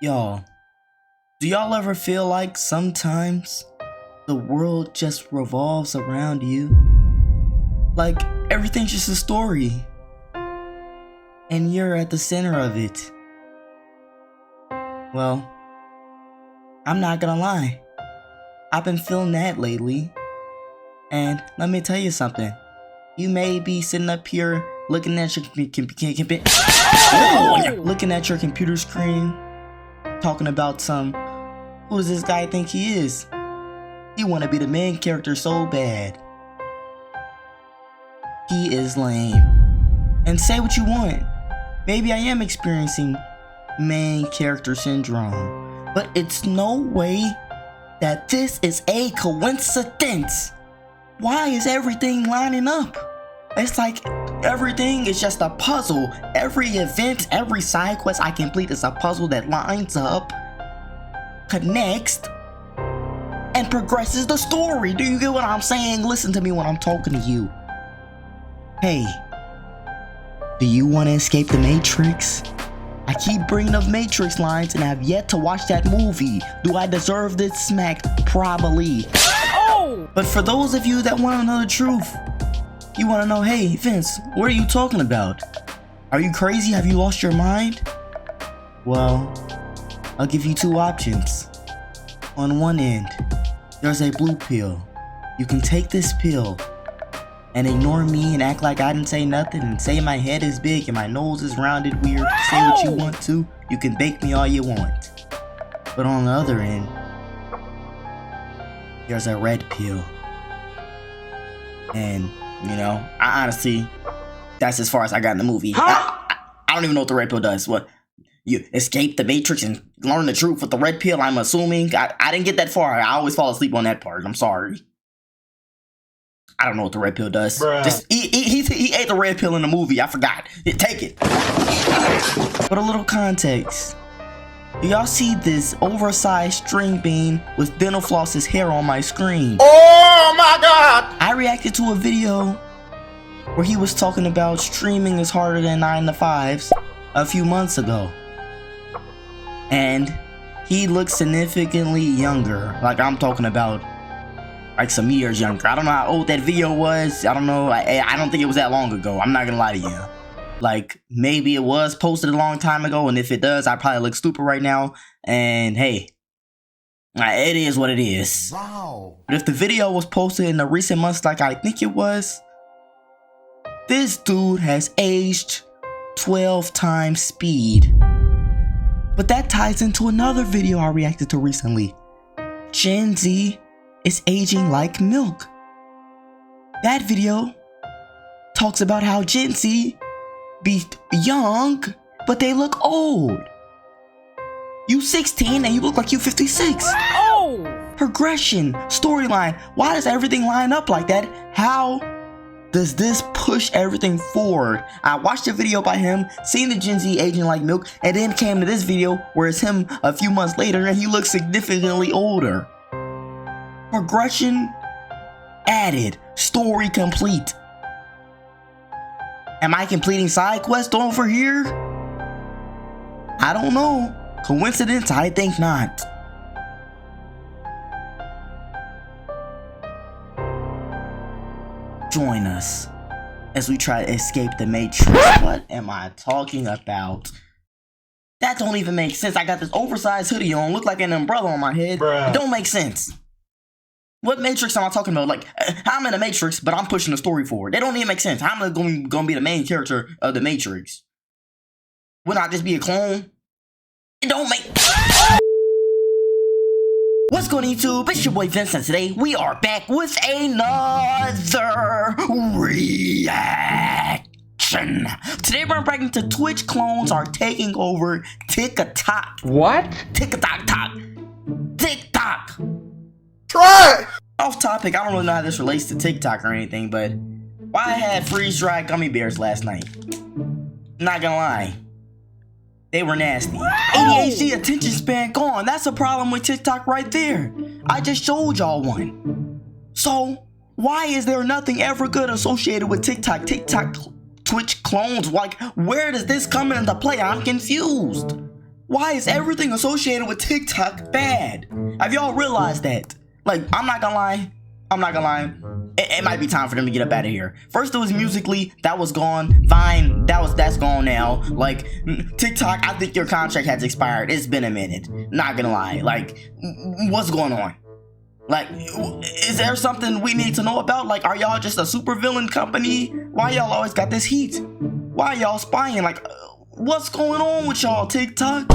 Y'all, do y'all ever feel like sometimes the world just revolves around you? Like everything's just a story, and you're at the center of it. Well, I'm not gonna lie, I've been feeling that lately. And let me tell you something. You may be sitting up here looking at your looking at your computer screen, talking about who does this guy think he is? He want to be the main character so bad. He is lame. And say what you want. Maybe I am experiencing main character syndrome, but it's no way that this is a coincidence. Why is everything lining up? It's like everything is just a puzzle. Every event, every side quest I complete is a puzzle that lines up, connects, and progresses the story. Do you get what I'm saying? Listen to me when I'm talking to you. Hey, do you want to escape the Matrix? I keep bringing up Matrix lines and have yet to watch that movie. Do I deserve this smack? Probably. But for those of you that want to know the truth, you want to know, hey, Vince, what are you talking about? Are you crazy? Have you lost your mind? Well, I'll give you two options. On one end, there's a blue pill. You can take this pill and ignore me and act like I didn't say nothing and say my head is big and my nose is rounded weird. Say what you want to. You can bake me all you want. But on the other end, there's a red pill. And, you know, I honestly, that's as far as I got in the movie. I don't even know what the red pill does. What? You escape the Matrix and learn the truth with the red pill, I'm assuming? I didn't get that far. I always fall asleep on that part. I'm sorry. I don't know what the red pill does. Just he ate the red pill in the movie. I forgot. Take it. But a little context. Do y'all see this oversized string bean with dental floss's hair on my screen? Oh my god! I reacted to a video where he was talking about streaming is harder than 9 to 5s a few months ago. And he looks significantly younger. Like I'm talking about like some years younger. I don't know how old that video was. I don't know. I don't think it was that long ago. I'm not gonna lie to you. Like, maybe it was posted a long time ago, and if it does, I probably look stupid right now. And hey, it is what it is. Wow. But if the video was posted in the recent months like I think it was, this dude has aged 12 times speed. But that ties into another video I reacted to recently. Gen Z is aging like milk. That video talks about how Gen Z be young, but they look old. You 16 and you look like you 56. Progression, storyline. Why does everything line up like that? How does this push everything forward? I watched a video by him, seeing the Gen Z aging like milk, and then came to this video where it's him a few months later and he looks significantly older. Progression added, story complete. Am I completing side quests over here? I don't know. Coincidence? I think not. Join us as we try to escape the Matrix. What am I talking about? That don't even make sense. I got this oversized hoodie on, look like an umbrella on my head. It don't make sense. What Matrix am I talking about? Like, I'm in a Matrix, but I'm pushing the story forward. It don't even make sense. How am I going to be the main character of the Matrix? Would I just be a clone? It don't make... What's going on, YouTube? It's your boy Vincent. Today, we are back with another reaction. Today, we're breaking to Twitch clones are taking over TikTok. What? TikTok. Try! Off topic, I don't really know how this relates to TikTok or anything, but why I had freeze-dried gummy bears last night? Not gonna lie. They were nasty. ADHD, attention span gone. That's a problem with TikTok right there. I just showed y'all one. So, why is there nothing ever good associated with TikTok? Twitch clones, like, where does this come into play? I'm confused. Why is everything associated with TikTok bad? Have y'all realized that? Like, I'm not gonna lie. It might be time for them to get up out of here. First it was Musically, that was gone. Vine, that's gone now. Like, TikTok, I think your contract has expired. It's been a minute. Not gonna lie. Like, what's going on? Like, is there something we need to know about? Like, are y'all just a supervillain company? Why y'all always got this heat? Why y'all spying? Like, what's going on with y'all, TikTok?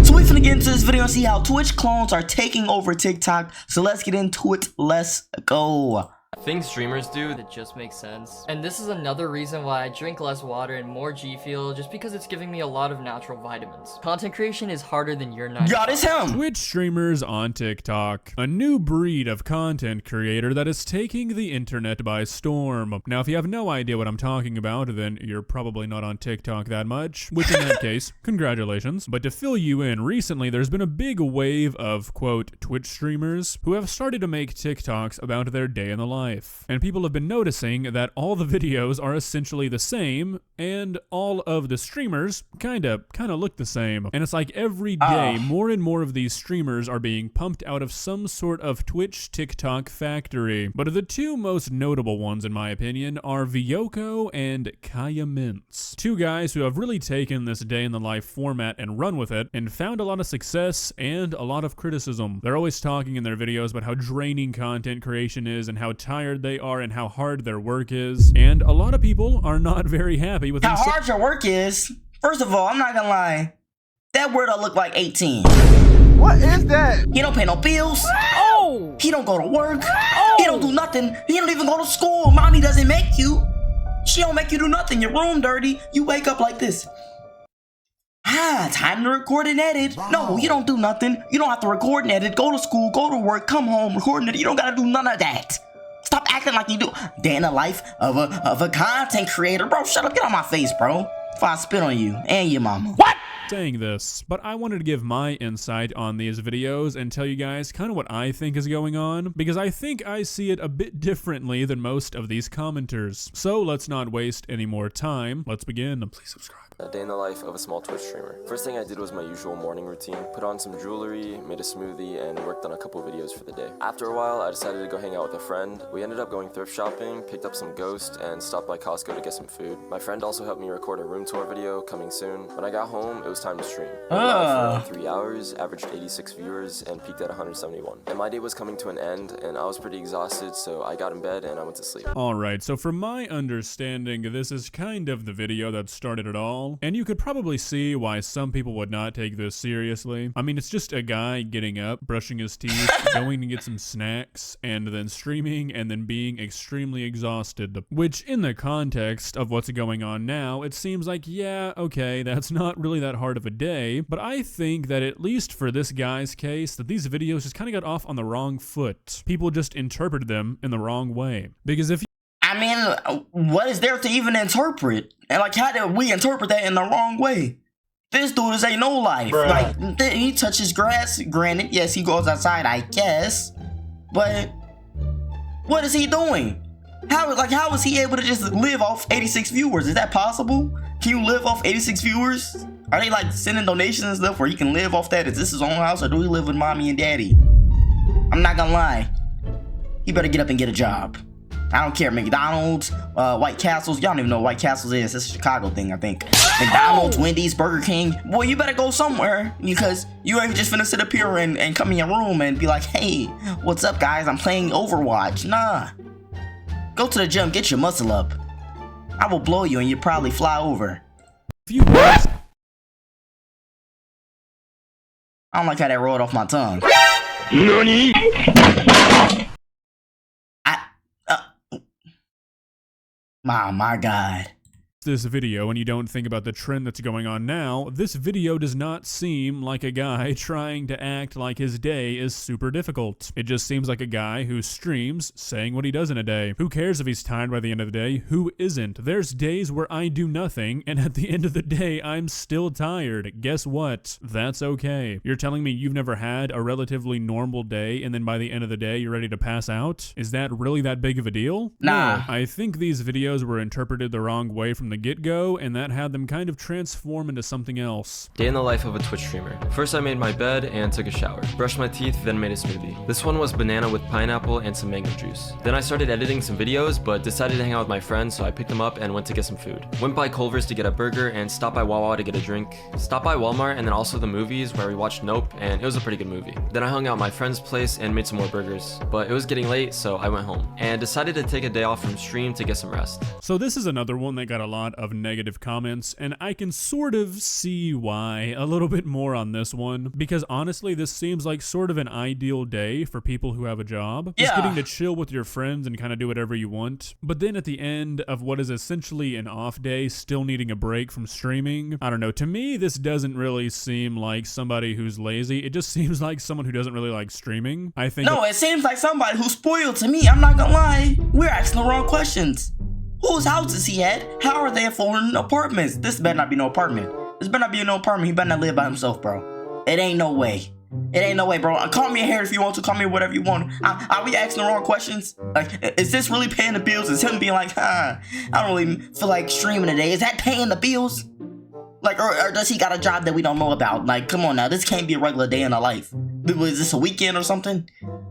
So we finna get into this video and see how Twitch clones are taking over TikTok. So let's get into it. Let's go. Things streamers do that just make sense. And this is another reason why I drink less water and more G Fuel, just because it's giving me a lot of natural vitamins. Content creation is harder than your 9 to 5. God, it's him. Twitch streamers on TikTok. A new breed of content creator that is taking the internet by storm. Now, if you have no idea what I'm talking about, then you're probably not on TikTok that much, which in that case, congratulations. But to fill you in, recently there's been a big wave of, quote, Twitch streamers who have started to make TikToks about their day in the life. And people have been noticing that all the videos are essentially the same, and all of the streamers kinda look the same. And it's like every day, more and more of these streamers are being pumped out of some sort of Twitch TikTok factory. But the two most notable ones, in my opinion, are Vyoko and Kaya Mintz. Two guys who have really taken this day in the life format and run with it, and found a lot of success and a lot of criticism. They're always talking in their videos about how draining content creation is and how tired they are and how hard their work is. And a lot of people are not very happy with how hard your work is. First of all, I'm not gonna lie. That weirdo look like 18. What is that? He don't pay no bills. Oh. He don't go to work. Oh. He don't do nothing. He don't even go to school. Mommy doesn't make you. She don't make you do nothing. Your room dirty. You wake up like this. Time to record and edit. No, you don't do nothing. You don't have to record and edit. Go to school, go to work, come home, record and edit. You don't gotta do none of that. Stop acting like you do. Day in the life of a content creator. Bro, shut up. Get on my face, bro. If I spit on you and your mama. What? Saying this, but I wanted to give my insight on these videos and tell you guys kind of what I think is going on, because I think I see it a bit differently than most of these commenters. So let's not waste any more time. Let's begin. Please subscribe. A day in the life of a small Twitch streamer. First thing I did was my usual morning routine. Put on some jewelry, made a smoothie, and worked on a couple videos for the day. After a while, I decided to go hang out with a friend. We ended up going thrift shopping, picked up some Ghost, and stopped by Costco to get some food. My friend also helped me record a room tour video coming soon. When I got home, it was time to stream. I went live for around 3 hours, averaged 86 viewers, and peaked at 171. And my day was coming to an end, and I was pretty exhausted, so I got in bed and I went to sleep. Alright, so from my understanding, this is kind of the video that started it all. And you could probably see why some people would not take this seriously. I mean, it's just a guy getting up, brushing his teeth, going to get some snacks, and then streaming, and then being extremely exhausted. Which, in the context of what's going on now, it seems like, yeah, okay, that's not really that hard of a day, but I think that at least for this guy's case, that these videos just kind of got off on the wrong foot. People just interpreted them in the wrong way. Because if I mean, what is there to even interpret? And like, how did we interpret that in the wrong way? This dude is ain't no life. Bruh. Like, he touches grass. Granted, yes, he goes outside, I guess. But what is he doing? How is he able to just live off 86 viewers? Is that possible? Can you live off 86 viewers? Are they like sending donations and stuff where he can live off that? Is this his own house, or do he live with mommy and daddy? I'm not gonna lie. He better get up and get a job. I don't care. McDonald's, White Castles. Y'all don't even know what White Castles is. It's a Chicago thing, I think. McDonald's, Wendy's, Burger King. Boy, you better go somewhere, because you ain't just finna sit up here and come in your room and be like, hey, what's up, guys? I'm playing Overwatch. Nah. Go to the gym, get your muscle up. I will blow you and you probably fly over. I don't like how that rolled off my tongue. NANI? My God. This video and you don't think about the trend that's going on now, this video does not seem like a guy trying to act like his day is super difficult. It just seems like a guy who streams saying what he does in a day. Who cares if he's tired by the end of the day? Who isn't? There's days where I do nothing and at the end of the day I'm still tired. Guess what? That's okay. You're telling me you've never had a relatively normal day and then by the end of the day you're ready to pass out? Is that really that big of a deal? Nah. No, I think these videos were interpreted the wrong way from from the get-go, and that had them kind of transform into something else. Day in the life of a Twitch streamer. First I made my bed and took a shower. Brushed my teeth, then made a smoothie. This one was banana with pineapple and some mango juice. Then I started editing some videos, but decided to hang out with my friends, so I picked them up and went to get some food. Went by Culver's to get a burger and stopped by Wawa to get a drink. Stopped by Walmart and then also the movies where we watched Nope, and it was a pretty good movie. Then I hung out at my friend's place and made some more burgers. But it was getting late, so I went home and decided to take a day off from stream to get some rest. So this is another one that got a lot of negative comments, and I can sort of see why a little bit more on this one, because honestly this seems like sort of an ideal day for people who have a job. Just getting to chill with your friends and kind of do whatever you want. But then at the end of what is essentially an off day, still needing a break from streaming, I don't know, to me this doesn't really seem like somebody who's lazy. It just seems like someone who doesn't really like streaming. I think No, it seems like somebody who's spoiled to me. I'm not gonna lie. We're asking the wrong questions. Whose houses he had? How are they affording apartments? This better not be no apartment. This better not be no apartment. He better not live by himself, bro. It ain't no way. It ain't no way, bro. Call me a hater if you want to. Call me whatever you want. Are we asking the wrong questions? Like, is this really paying the bills? Is him being like, I don't really feel like streaming today. Is that paying the bills? Like, or does he got a job that we don't know about? Like, come on now. This can't be a regular day in the life. Is this a weekend or something?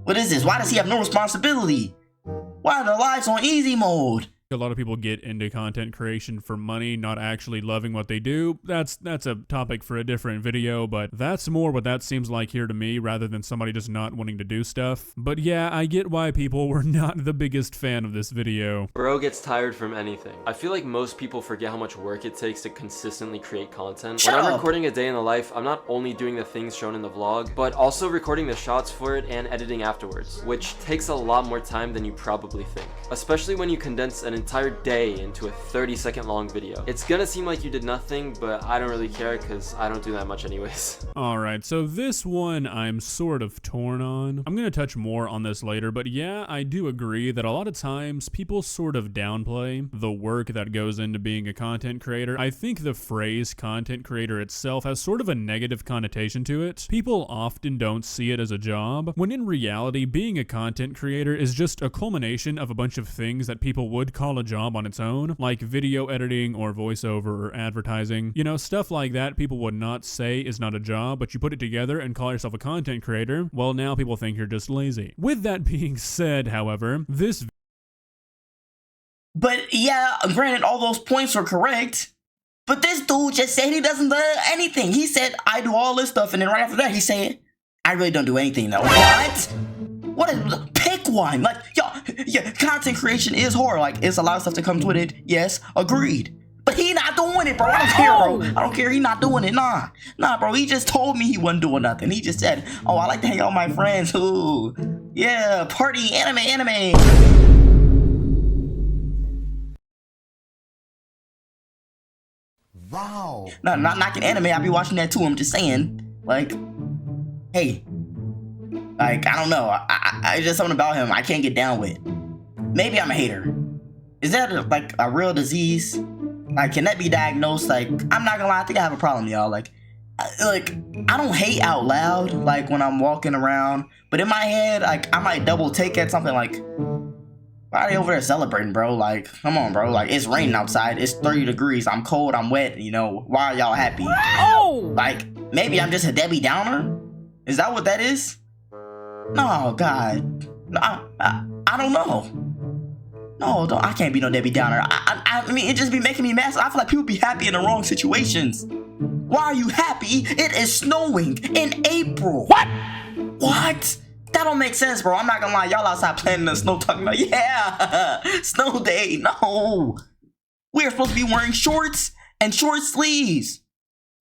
What is this? Why does he have no responsibility? Why are their lives on easy mode? a lot of people get into content creation for money, not actually loving what they do. That's a topic for a different video, but that's more what that seems like here to me rather than somebody just not wanting to do stuff. But yeah, I get why people were not the biggest fan of this video. Bro gets tired from anything. I feel like most people forget how much work it takes to consistently create content. When I'm recording a day in the life, I'm not only doing the things shown in the vlog, but also recording the shots for it and editing afterwards, which takes a lot more time than you probably think. Especially when you condense an entire day into a 30-second long video. It's gonna seem like you did nothing, but I don't really care because I don't do that much anyways. Alright, so this one I'm sort of torn on. I'm gonna touch more on this later, but yeah, I do agree that a lot of times people sort of downplay the work that goes into being a content creator. I think the phrase content creator itself has sort of a negative connotation to it. People often don't see it as a job, when in reality, being a content creator is just a culmination of a bunch of things that people would call a job on its own, like video editing or voiceover or advertising. You know, stuff like that people would not say is not a job, but you put it together and call yourself a content creator. Well, now people think you're just lazy. With that being said, however, this But yeah, granted, all those points are correct. But this dude just said he doesn't do anything. He said, I do all this stuff. And then right after that, he said, I really don't do anything though. What? What is, pick one. Like, yo, yeah, content creation is hard. Like, it's a lot of stuff that comes with it. Yes, agreed. But he not doing it, bro. I don't care, bro. I don't care. He not doing it. Nah, bro. He just told me he wasn't doing nothing. He just said, oh, I like to hang out with my friends. Ooh, yeah, party, anime. Wow. No, not knocking anime. I be watching that too. I'm just saying, like, hey, like, I don't know. I just something about him I can't get down with. Maybe I'm a hater. Is that like a real disease? Like, can that be diagnosed? Like, I'm not gonna lie. I think I have a problem, y'all. Like, I don't hate out loud, like when I'm walking around, but in my head, like, I might double take at something like, why are they over there celebrating, bro? Like, come on, bro. Like, it's raining outside. It's 30 degrees. I'm cold. I'm wet. You know, why are y'all happy? Oh! Like, maybe I'm just a Debbie Downer? Is that what that is? No, God. No, I don't know. No, I can't be no Debbie Downer. I mean, it just be making me mad. I feel like people be happy in the wrong situations. Why are you happy? It is snowing in April. What? That don't make sense, bro. I'm not gonna lie. Y'all outside playing in the snow talking about, yeah, snow day. No. We're supposed to be wearing shorts and short sleeves.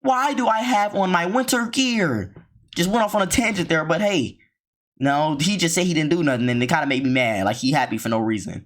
Why do I have on my winter gear? Just went off on a tangent there, but hey. No, he just said he didn't do nothing, and it kind of made me mad. Like, he happy for no reason.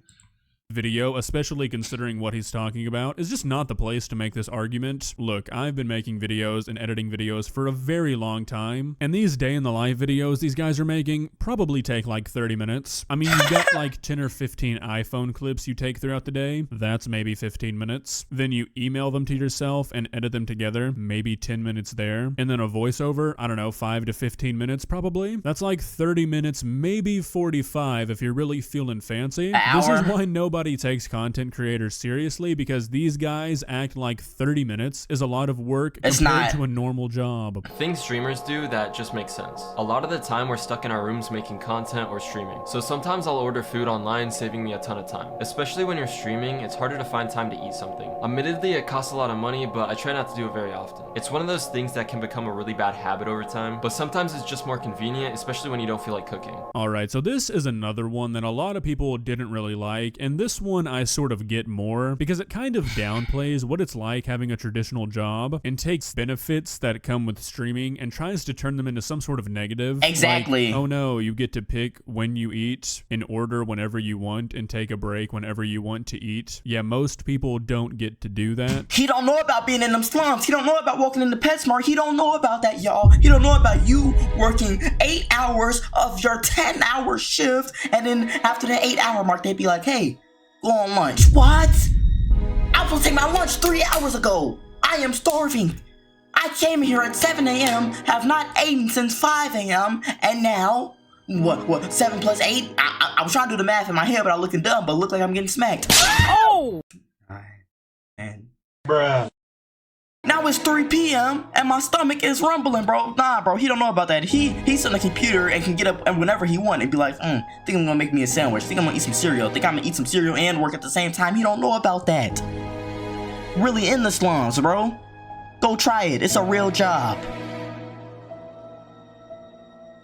Video, especially considering what he's talking about, is just not the place to make this argument. Look, I've been making videos and editing videos for a very long time, and these day in the life videos these guys are making probably take like 30 minutes. I mean, you got like 10 or 15 iPhone clips you take throughout the day. That's maybe 15 minutes. Then you email them to yourself and edit them together, maybe 10 minutes there. And then a voiceover, I don't know, 5 to 15 minutes probably. That's like 30 minutes, maybe 45 if you're really feeling fancy. This is why nobody nobody takes content creators seriously because these guys act like 30 minutes is a lot of work compared to a normal job. Things streamers do that just make sense. A lot of the time we're stuck in our rooms making content or streaming. So sometimes I'll order food online, saving me a ton of time. Especially when you're streaming, it's harder to find time to eat something. Admittedly, it costs a lot of money, but I try not to do it very often. It's one of those things that can become a really bad habit over time, but sometimes it's just more convenient, especially when you don't feel like cooking. Alright, so this is another one that a lot of people didn't really like, and this one I sort of get more because it kind of downplays what it's like having a traditional job and takes benefits that come with streaming and tries to turn them into some sort of negative. Exactly. Like, oh no, you get to pick when you eat and order whenever you want and take a break whenever you want to eat. Yeah, most people don't get to do that. He don't know about being in them slums. He don't know about walking in the PetSmart. He don't know about that, y'all. He don't know about you working 8 hours of your 10-hour shift, and then after the 8-hour mark, they'd be like, hey, go on lunch. What? I was supposed to take my lunch 3 hours ago. I am starving. I came here at 7 a.m., have not eaten since 5 a.m., and now, what, 7 plus 8? I was trying to do the math in my head, but I looking dumb, but look like I'm getting smacked. Oh! And bruh. Now it's 3 p.m. and my stomach is rumbling, bro. Nah, bro, he don't know about that. He's on the computer and can get up and whenever he want and be like, think I'm gonna make me a sandwich. Think I'm gonna eat some cereal. Think I'm gonna eat some cereal and work at the same time. He don't know about that. Really in the slums, bro. Go try it. It's a real job.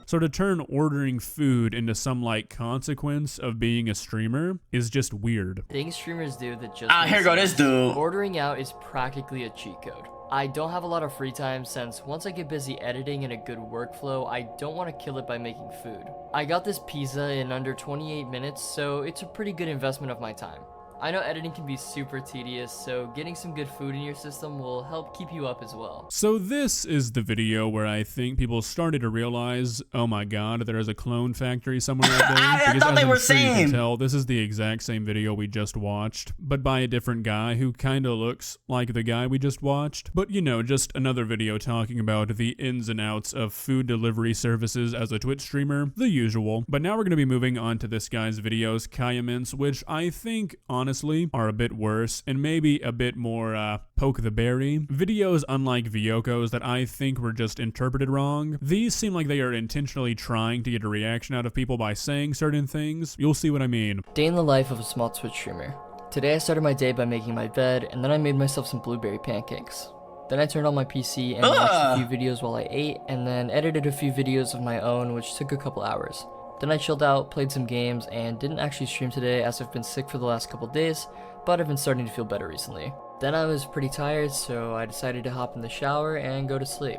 So to turn ordering food into some like consequence of being a streamer is just weird. Things streamers do that just here go this dude. Ordering out is practically a cheat code. I don't have a lot of free time since once I get busy editing in a good workflow, I don't want to kill it by making food. I got this pizza in under 28 minutes, so it's a pretty good investment of my time. I know editing can be super tedious, so getting some good food in your system will help keep you up as well. So this is the video where I think people started to realize, oh my god, there is a clone factory somewhere out there. I thought they were saying. You can tell, this is the exact same video we just watched, but by a different guy who kind of looks like the guy we just watched. But you know, just another video talking about the ins and outs of food delivery services as a Twitch streamer, the usual. But now we're going to be moving on to this guy's videos, Kayaments, which I think, honestly, are a bit worse and maybe a bit more poke the berry. Videos unlike Vyoko's that I think were just interpreted wrong. These seem like they are intentionally trying to get a reaction out of people by saying certain things. You'll see what I mean. Day in the life of a small Twitch streamer. Today I started my day by making my bed, and then I made myself some blueberry pancakes. Then I turned on my PC and watched a few videos while I ate, and then edited a few videos of my own, which took a couple hours. Then I chilled out, played some games, and didn't actually stream today as I've been sick for the last couple days, but I've been starting to feel better recently. Then I was pretty tired, so I decided to hop in the shower and go to sleep.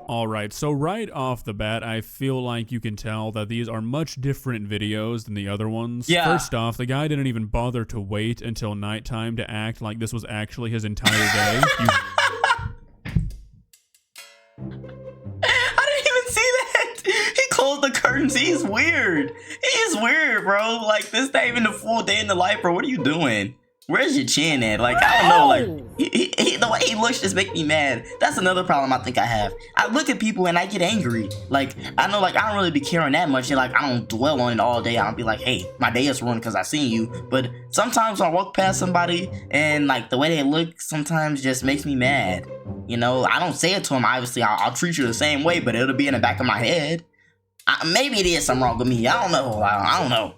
Alright, so right off the bat, I feel like you can tell that these are much different videos than the other ones. Yeah. First off, the guy didn't even bother to wait until nighttime to act like this was actually his entire day. Close the curtains. He's weird. He's weird, bro. Like, this not even the full day in the life, bro. What are you doing? Where's your chin at? Like, I don't know. Like, the way he looks just make me mad. That's another problem I think I have. I look at people and I get angry. Like, I know, like, I don't really be caring that much. And, like, I don't dwell on it all day. I'll be like, hey, my day is ruined because I seen you. But sometimes I walk past somebody and, like, the way they look sometimes just makes me mad. You know, I don't say it to them. Obviously, I'll treat you the same way, but it'll be in the back of my head. Maybe it is something wrong with me. I don't know. I don't know.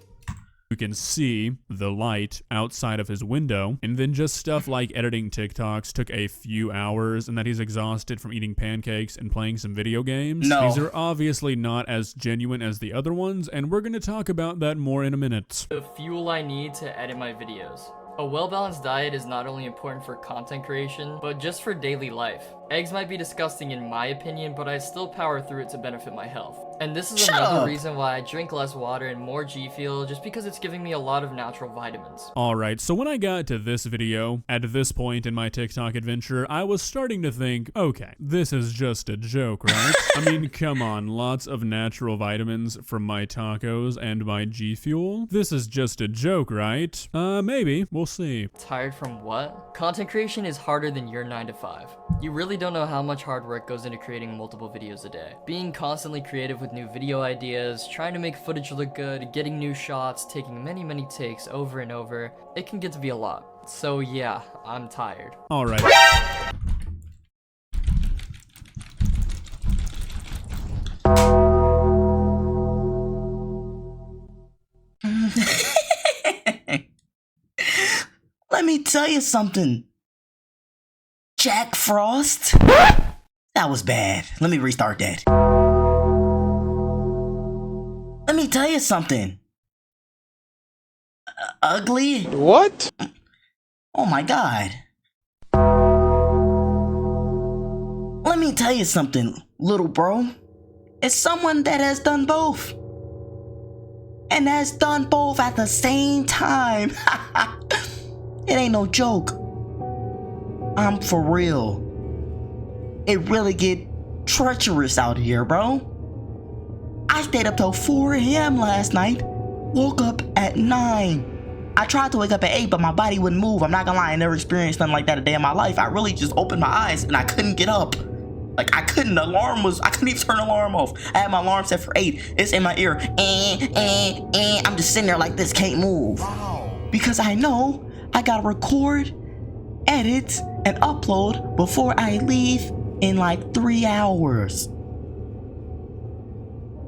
You can see the light outside of his window, and then just stuff like editing TikToks took a few hours, and that he's exhausted from eating pancakes and playing some video games. No. These are obviously not as genuine as the other ones, and we're going to talk about that more in a minute. The fuel I need to edit my videos. A well-balanced diet is not only important for content creation, but just for daily life. Eggs might be disgusting in my opinion, but I still power through it to benefit my health. And this is another reason why I drink less water and more G Fuel, just because it's giving me a lot of natural vitamins. Alright, so when I got to this video, at this point in my TikTok adventure, I was starting to think, okay, this is just a joke, right? I mean, come on, lots of natural vitamins from my tacos and my G Fuel. This is just a joke, right? Maybe. We'll see. Tired from what? Content creation is harder than your 9 to 5. You really really don't know how much hard work goes into creating multiple videos a day. Being constantly creative with new video ideas, trying to make footage look good, getting new shots, taking many takes over and over, it can get to be a lot. So yeah, I'm tired. Alright. Let me tell you something. Jack Frost? That was bad. Let me restart that. Let me tell you something. Ugly? What? Oh my god. Let me tell you something, little bro. It's someone that has done both. And has done both at the same time. It ain't no joke. I'm for real. It really get treacherous out here, bro. I stayed up till 4 a.m. last night. Woke up at 9. I tried to wake up at 8, but my body wouldn't move. I'm not gonna lie, I never experienced nothing like that a day in my life. I really just opened my eyes and I couldn't get up. Like, I couldn't even turn the alarm off. I had my alarm set for 8. It's in my ear. I'm just sitting there like this, can't move. Because I know I gotta record, edit, and upload before I leave in like 3 hours.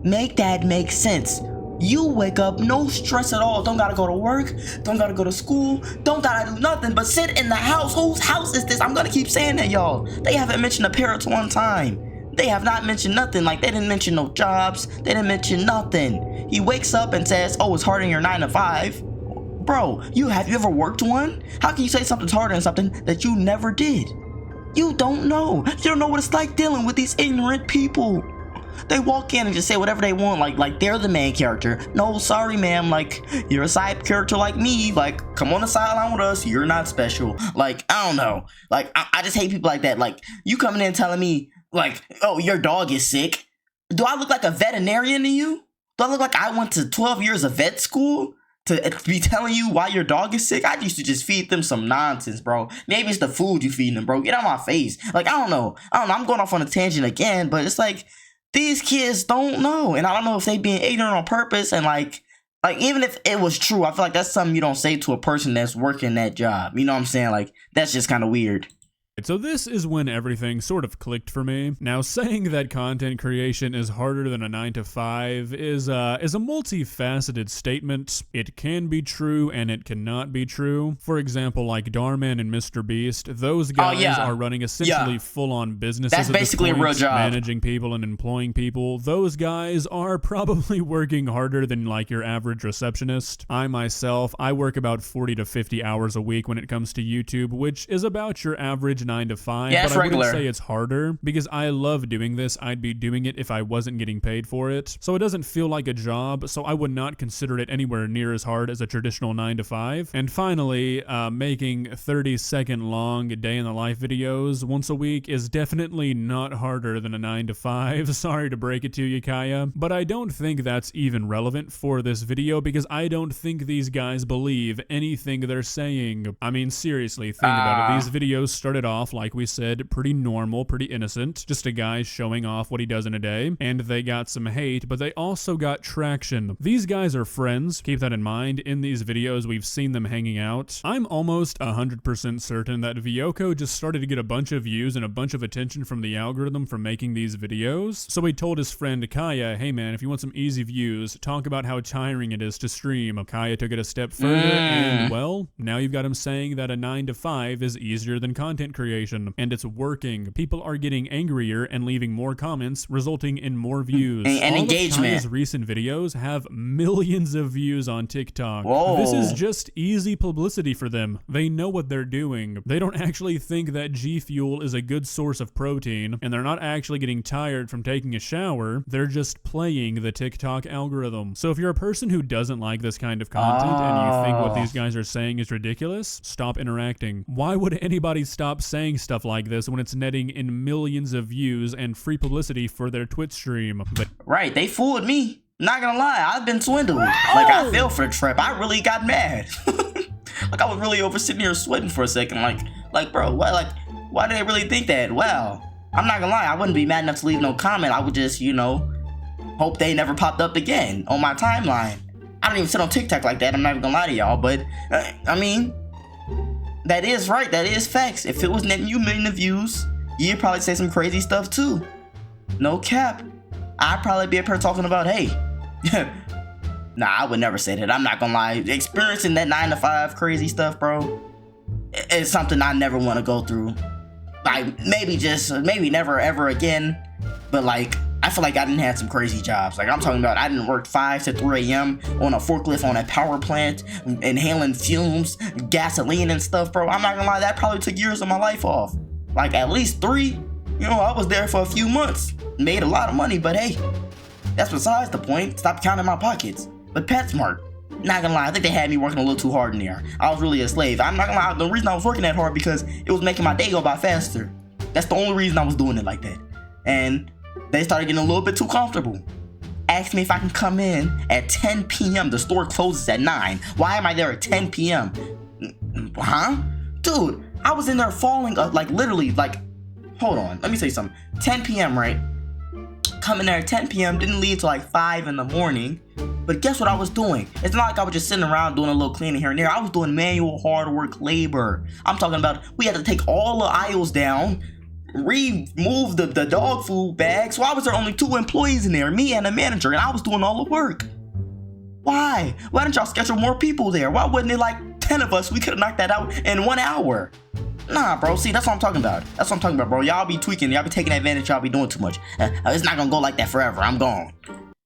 Make that make sense. You wake up, no stress at all. Don't gotta go to work, don't gotta go to school, don't gotta do nothing but sit in the house. Whose house is this? I'm gonna keep saying that, y'all. They haven't mentioned the parents one time. They have not mentioned nothing. Like, they didn't mention no jobs, they didn't mention nothing. He wakes up and says, oh, it's harder than your 9 to 5. Bro, have you ever worked one? How can you say something's harder than something that you never did? You don't know. You don't know what it's like dealing with these ignorant people. They walk in and just say whatever they want, like they're the main character. No, sorry, ma'am. Like, you're a side character like me. Like, come on the sideline with us. You're not special. Like, I don't know. Like, I just hate people like that. Like, you coming in telling me, like, oh, your dog is sick. Do I look like a veterinarian to you? Do I look like I went to 12 years of vet school to be telling you why your dog is sick? I used to just feed them some nonsense, bro. Maybe it's the food you feeding them, bro. Get out my face. Like, I don't know. I'm going off on a tangent again, but it's like, these kids don't know. And I don't know if they being ignorant on purpose. And like even if it was true, I feel like that's something you don't say to a person that's working that job. You know what I'm saying? Like, that's just kind of weird. So this is when everything sort of clicked for me. Now, saying that content creation is harder than a 9 to 5 is a multifaceted statement. It can be true and it cannot be true. For example, like Darman and Mr. Beast, those guys are running essentially full-on businesses. That's at this basically point, a real job. managing people and employing people. Those guys are probably working harder than like your average receptionist. I myself, I work about 40 to 50 hours a week when it comes to YouTube, which is about your average 9 to 5, yeah, but I regular. wouldn't say it's harder because I love doing this. I'd be doing it if I wasn't getting paid for it. So it doesn't feel like a job, so I would not consider it anywhere near as hard as a traditional 9 to 5. And finally, making 30-second long day in the life videos once a week is definitely not harder than a 9 to 5. Sorry to break it to you, Kaya, but I don't think that's even relevant for this video because I don't think these guys believe anything they're saying. I mean, seriously, think about it. These videos started off, like we said, pretty normal, pretty innocent, just a guy showing off what he does in a day, and they got some hate, but they also got traction. These guys are friends, keep that in mind. In these videos, we've seen them hanging out. I'm almost 100% certain that Vyoko just started to get a bunch of views and a bunch of attention from the algorithm for making these videos, so he told his friend Kaya, hey man, if you want some easy views, talk about how tiring it is to stream. Kaya took it a step further, and well, now you've got him saying that a 9 to 5 is easier than content creation. And it's working. People are getting angrier and leaving more comments, resulting in more views. And all engagement. Of Kaya's recent videos have millions of views on TikTok. Whoa. This is just easy publicity for them. They know what they're doing. They don't actually think that G Fuel is a good source of protein, and they're not actually getting tired from taking a shower. They're just playing the TikTok algorithm. So if you're a person who doesn't like this kind of content and you think what these guys are saying is ridiculous, stop interacting. Why would anybody stop saying stuff like this when it's netting in millions of views and free publicity for their Twitch stream? But right, they fooled me. Not gonna lie, I've been swindled. Like, I fell for the trap. I really got mad. Like, I was really over sitting here sweating for a second. Like, bro, what? Like, Why do they really think that? Well, I'm not gonna lie, I wouldn't be mad enough to leave no comment. I would just, you know, hope they never popped up again on my timeline. I don't even sit on TikTok like that, I'm not even gonna lie to y'all, but, I mean, that is right, that is facts. If it was netting you millions of views, you'd probably say some crazy stuff too. No cap. I'd probably be up here talking about, hey, nah, I would never say that. I'm not gonna lie. Experiencing that 9 to 5 crazy stuff, bro, it's something I never want to go through. Like, maybe never ever again. But like, I feel like I didn't have some crazy jobs. Like, I'm talking about I didn't work 5 to 3 a.m. on a forklift on a power plant, inhaling fumes, gasoline and stuff, bro. I'm not gonna lie, that probably took years of my life off. Like, at least 3. You know, I was there for a few months. Made a lot of money, but hey, that's besides the point. Stop counting my pockets. But PetSmart, not gonna lie, I think they had me working a little too hard in there. I was really a slave. I'm not gonna lie, the reason I was working that hard because it was making my day go by faster. That's the only reason I was doing it like that. And they started getting a little bit too comfortable. Asked me if I can come in at 10 p.m. The store closes at 9. Why am I there at 10 p.m.? Huh? Dude, I was in there falling, like literally, like, hold on, let me say something. 10 p.m., right? Coming there at 10 p.m. didn't leave till like 5 in the morning. But guess what I was doing? It's not like I was just sitting around doing a little cleaning here and there. I was doing manual hard work labor. I'm talking about we had to take all the aisles down, remove the dog food bags. So I was there only 2 employees in there, me and a manager, and I was doing all the work. Why? Why didn't y'all schedule more people there? Why wasn't it like 10 of us? We could have knocked that out in 1 hour. Nah, bro, see, that's what I'm talking about. That's what I'm talking about, bro. Y'all be tweaking, y'all be taking advantage, y'all be doing too much. It's not gonna go like that forever. I'm gone.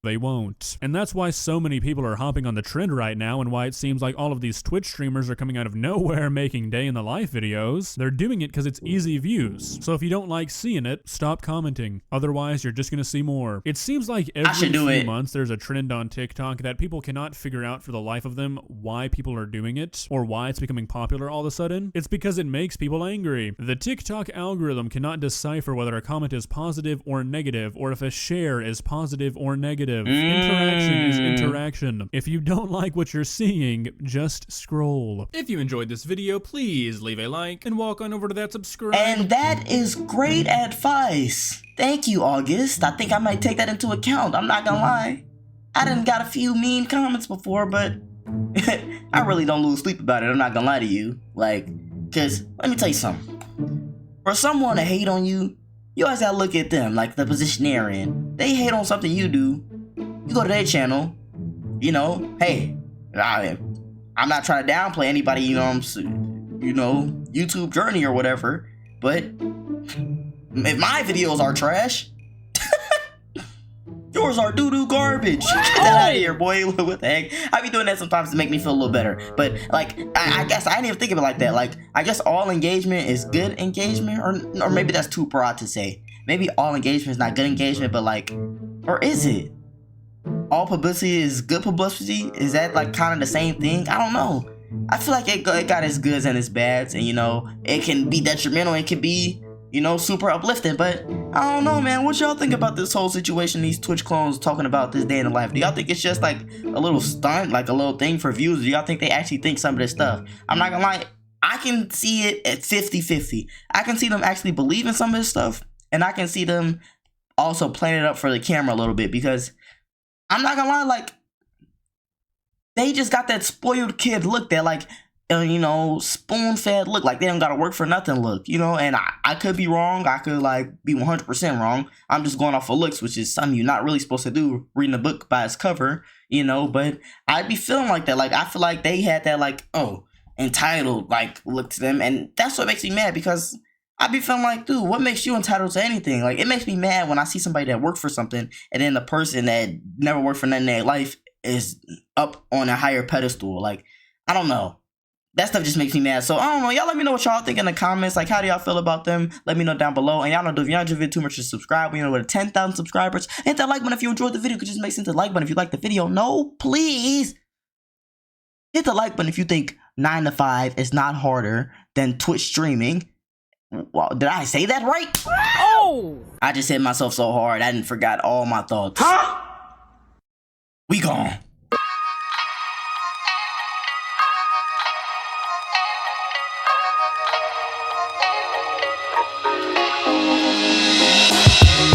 They won't. And that's why so many people are hopping on the trend right now and why it seems like all of these Twitch streamers are coming out of nowhere making day in the life videos. They're doing it because it's easy views. So if you don't like seeing it, stop commenting. Otherwise, you're just gonna see more. It seems like every few months there's a trend on TikTok that people cannot figure out for the life of them why people are doing it or why it's becoming popular all of a sudden. It's because it makes people angry. The TikTok algorithm cannot decipher whether a comment is positive or negative or if a share is positive or negative. Interaction is interaction. If you don't like what you're seeing, just scroll. If you enjoyed this video, please leave a like and walk on over to that subscribe. And that is great advice. Thank you, August. I think I might take that into account. I'm not gonna lie. I done got a few mean comments before, but I really don't lose sleep about it. I'm not gonna lie to you. Like, cause let me tell you something. For someone to hate on you, you always gotta look at them, like the position they're in. They hate on something you do. You go to their channel, you know, hey, I'm not trying to downplay anybody, you know, YouTube journey or whatever, but if my videos are trash, yours are doo-doo garbage. Get that out of here, boy. What the heck? I be doing that sometimes to make me feel a little better. But, like, I guess I didn't even think of it like that. Like, I guess all engagement is good engagement, or maybe that's too broad to say. Maybe all engagement is not good engagement, but, like, or is it? All publicity is good publicity? Is that, like, kind of the same thing? I don't know. I feel like it got its goods and its bads, and, you know, it can be detrimental, it can be, you know, super uplifting, but I don't know, man. What y'all think about this whole situation, these Twitch clones talking about this day in the life? Do y'all think it's just like a little stunt, like a little thing for views? Do y'all think they actually think some of this stuff? I'm not gonna lie, I can see it at 50-50. I can see them actually believing some of this stuff, and I can see them also playing it up for the camera a little bit, because I'm not gonna lie, like, they just got that spoiled kid look, that like, you know, spoon-fed look, like they don't gotta work for nothing look, you know. And I could be wrong, I could like be 100% wrong. I'm just going off of looks, which is something you're not really supposed to do, reading a book by its cover, you know. But I'd be feeling like that, like I feel like they had that like, oh, entitled like look to them, and that's what makes me mad, because I be feeling like, dude, what makes you entitled to anything? Like, it makes me mad when I see somebody that worked for something, and then the person that never worked for nothing in their life is up on a higher pedestal. Like, I don't know. That stuff just makes me mad. So, I don't know. Y'all let me know what y'all think in the comments. Like, how do y'all feel about them? Let me know down below. And y'all know, if you enjoyed the video too much, to subscribe. You know, with 10,000 subscribers. Hit that like button if you enjoyed the video. Could just make sense to the like button if you like the video. No, please. Hit the like button if you think 9 to 5 is not harder than Twitch streaming. Well, did I say that right? Oh! I just hit myself so hard, I didn't forgot all my thoughts. Huh? We gone.